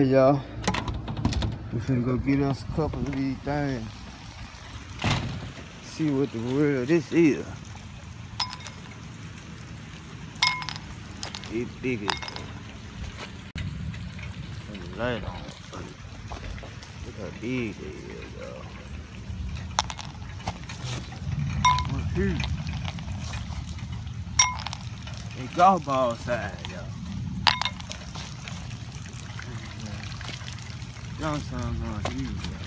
Hey y'all, we finna go get us a couple of these things. See what the world this is. It's big as turn the light on. Look how big it is, y'all. What's here? A golf ball size, y'all. Y'all sound going huge, y'all.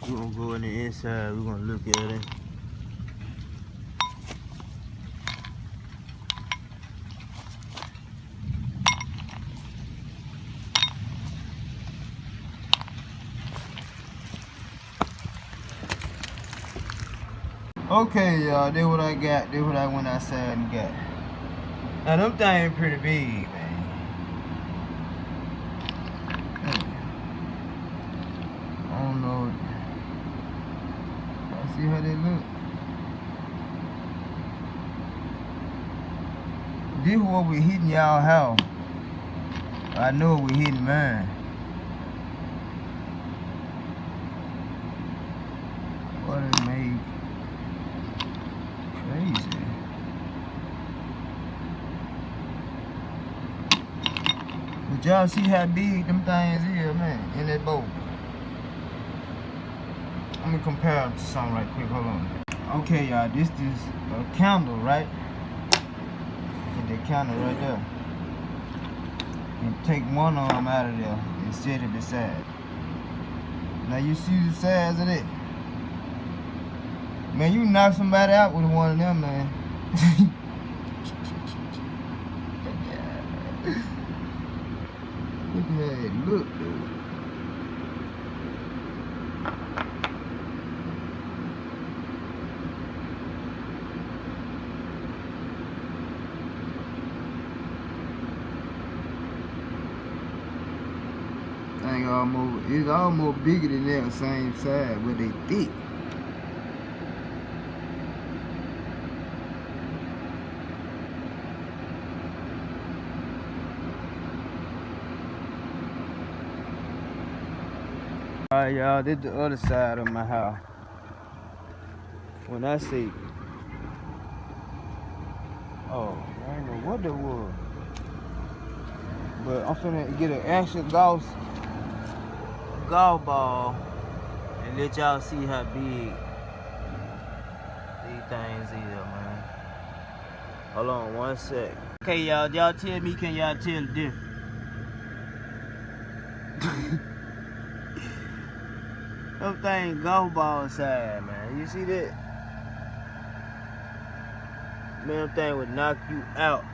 We're gonna go in the inside, we're gonna look at it. Okay, y'all, this what I got. This what I went outside and got. Now, them things pretty big, man. I don't know. I see how they look. This what we hitting y'all house. I know we hitting mine. What it made crazy. But y'all see how big them things is, man, in that boat. Let me compare them to something right quick, hold on. Okay, y'all, this is a candle, right? Put that candle right there. And take one arm out of there and set it beside. Now you see the size of it? Man, you knock somebody out with one of them, man. Look at how it look, dude. It's almost bigger than that same size, but they thick. Alright, y'all, this is the other side of my house. When I say, oh, I don't know what that was, but I'm finna get an extra golf ball and let y'all see how big these things is, man. Hold on one sec. Okay, y'all tell me, can y'all tell the difference? Them thing golf ball size, man. You see that? Man, them thing would knock you out.